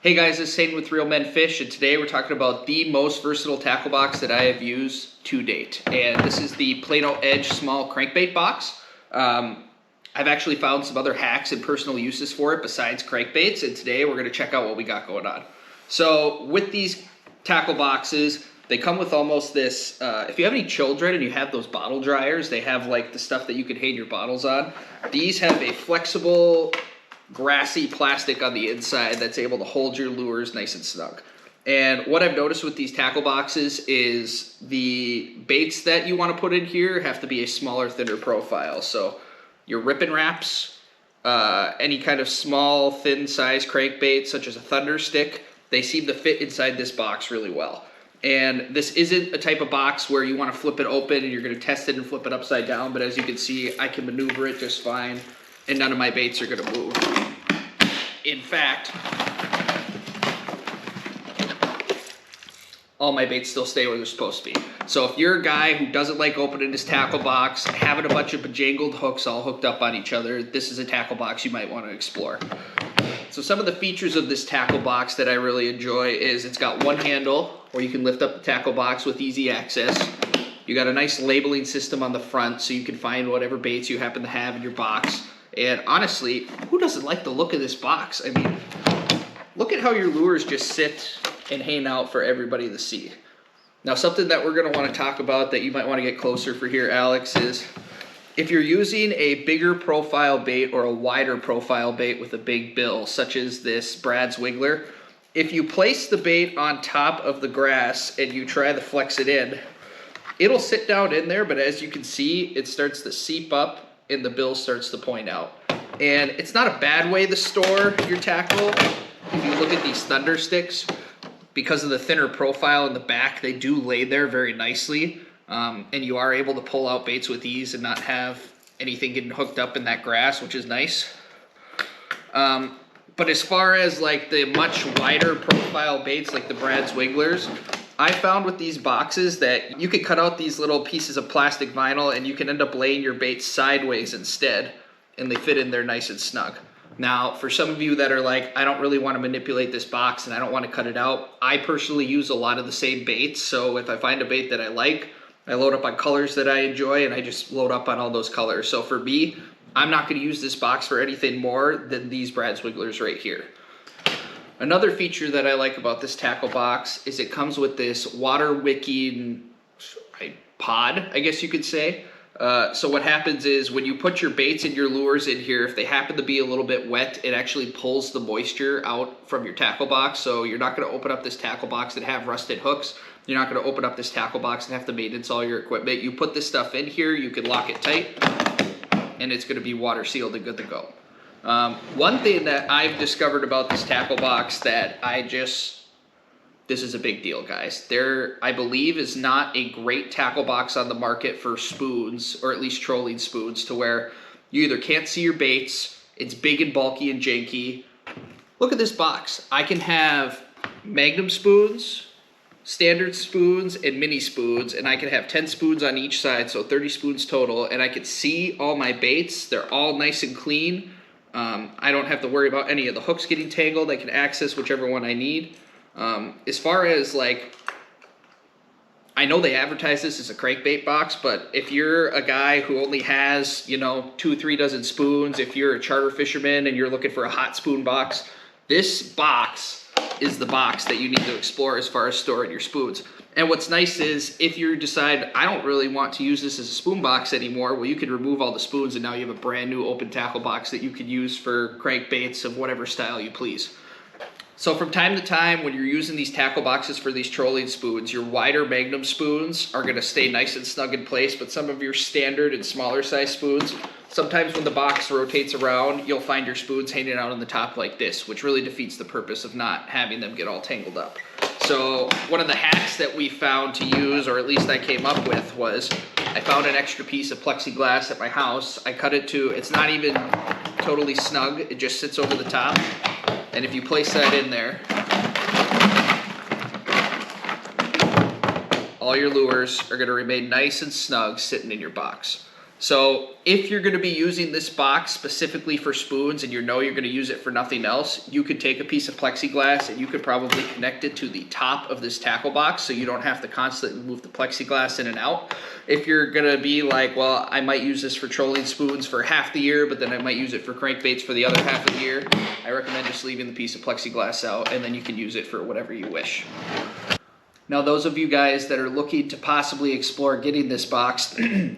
Hey guys, this is Hayden with Real Men Fish, and today we're talking about the most versatile tackle box that I have used to date. And this is the Plano Edge small crankbait box. I've actually found some other hacks and personal uses for it besides crankbaits, and today we're going to check out what we got going on. So with these tackle boxes, they come with almost this, if you have any children and you have those bottle dryers, they have like the stuff that you can hang your bottles on. These have a flexible grassy plastic on the inside that's able to hold your lures nice and snug. And what I've noticed with these tackle boxes is the baits that you want to put in here have to be a smaller, thinner profile. So your rip and wraps, any kind of small, thin size crankbait such as a thunder stick, they seem to fit inside this box really well. And this isn't a type of box where you want to flip it open and you're going to test it and flip it upside down, but as you can see, I can maneuver it just fine and none of my baits are going to move. In fact, all my baits still stay where they're supposed to be. So if you're a guy who doesn't like opening his tackle box, having a bunch of bejangled hooks all hooked up on each other, this is a tackle box you might want to explore. So some of the features of this tackle box that I really enjoy is it's got one handle where you can lift up the tackle box with easy access. You got a nice labeling system on the front so you can find whatever baits you happen to have in your box. And honestly, who doesn't like the look of this box? I mean, look at how your lures just sit and hang out for everybody to see. Now, something that we're going to want to talk about that you might want to get closer for here, Alex, is if you're using a bigger profile bait or a wider profile bait with a big bill, such as this Brad's Wiggler, if you place the bait on top of the grass and you try to flex it in, it'll sit down in there, but as you can see, it starts to seep up and the bill starts to point out. And it's not a bad way to store your tackle. If you look at these thunder sticks, because of the thinner profile in the back, they do lay there very nicely. And you are able to pull out baits with ease and not have anything getting hooked up in that grass, which is nice. But as far as like the much wider profile baits like the Brad's Wigglers, I found with these boxes that you could cut out these little pieces of plastic vinyl and you can end up laying your baits sideways instead, and they fit in there nice and snug. Now, for some of you that are like, I don't really want to manipulate this box and I don't want to cut it out, I personally use a lot of the same baits. So if I find a bait that I like, I load up on colors that I enjoy and I just load up on all those colors. So for me, I'm not going to use this box for anything more than these Brad's Wigglers right here. Another feature that I like about this tackle box is it comes with this water wicking pod, I guess you could say. So what happens is when you put your baits and your lures in here, if they happen to be a little bit wet, it actually pulls the moisture out from your tackle box. So you're not going to open up this tackle box and have rusted hooks. You're not going to open up this tackle box and have to maintenance all your equipment. You put this stuff in here, you can lock it tight, and it's going to be water sealed and good to go. One thing that I've discovered about this tackle box that this is a big deal, guys. There, I believe, is not a great tackle box on the market for spoons, or at least trolling spoons, to where you either can't see your baits, it's big and bulky and janky. Look at this box. I can have Magnum spoons, standard spoons, and mini spoons, and I can have 10 spoons on each side, so 30 spoons total, and I can see all my baits. They're all nice and clean. I don't have to worry about any of the hooks getting tangled. I can access whichever one I need. As far as like, I know they advertise this as a crankbait box, but if you're a guy who only has, 2 or 3 dozen spoons, if you're a charter fisherman and you're looking for a hot spoon box, this box is the box that you need to explore as far as storing your spoons. And what's nice is if you decide, I don't really want to use this as a spoon box anymore, well, you can remove all the spoons and now you have a brand new open tackle box that you could use for crankbaits of whatever style you please. So from time to time, when you're using these tackle boxes for these trolling spoons, your wider Magnum spoons are gonna stay nice and snug in place, but some of your standard and smaller size spoons, sometimes when the box rotates around, you'll find your spoons hanging out on the top like this, which really defeats the purpose of not having them get all tangled up. So one of the hacks that we found to use, or at least I came up with, was I found an extra piece of plexiglass at my house. I cut it to, it's not even totally snug, it just sits over the top. And if you place that in there, all your lures are going to remain nice and snug sitting in your box. So if you're going to be using this box specifically for spoons and you know you're going to use it for nothing else, you could take a piece of plexiglass and you could probably connect it to the top of this tackle box so you don't have to constantly move the plexiglass in and out. If you're going to be like, well, I might use this for trolling spoons for half the year, but then I might use it for crankbaits for the other half of the year, I recommend just leaving the piece of plexiglass out, and then you can use it for whatever you wish. Now, those of you guys that are looking to possibly explore getting this box,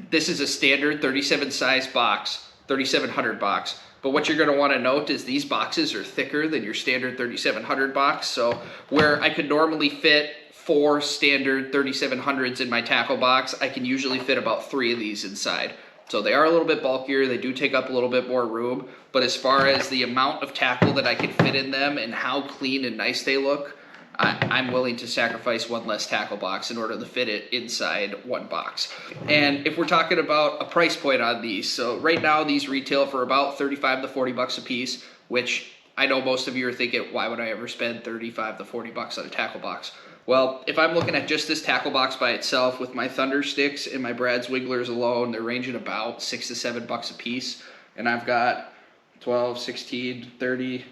this is a standard 37 size box, 3700 box. But what you're gonna wanna note is these boxes are thicker than your standard 3700 box. So where I could normally fit 4 standard 3700s in my tackle box, I can usually fit about 3 of these inside. So they are a little bit bulkier, they do take up a little bit more room, but as far as the amount of tackle that I can fit in them and how clean and nice they look, I'm willing to sacrifice one less tackle box in order to fit it inside one box. And if we're talking about a price point on these, so right now these retail for about 35 to 40 bucks a piece, which I know most of you are thinking, why would I ever spend 35 to 40 bucks on a tackle box? Well, if I'm looking at just this tackle box by itself with my Thunder sticks and my Brad's Wigglers alone, they're ranging about 6 to 7 bucks a piece. And I've got 12, 16, 30,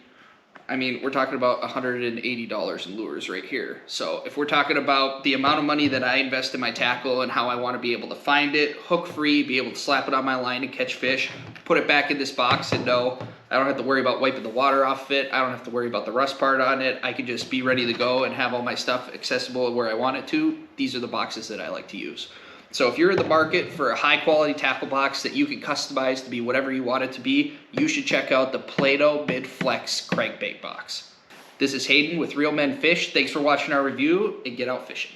I mean, we're talking about $180 in lures right here. So if we're talking about the amount of money that I invest in my tackle and how I want to be able to find it, hook free, be able to slap it on my line and catch fish, put it back in this box and know I don't have to worry about wiping the water off of it. I don't have to worry about the rust part on it. I can just be ready to go and have all my stuff accessible where I want it to. These are the boxes that I like to use. So if you're in the market for a high quality tackle box that you can customize to be whatever you want it to be, you should check out the Plano Mid-Flex Crankbait box. This is Hayden with Real Men Fish. Thanks for watching our review, and get out fishing.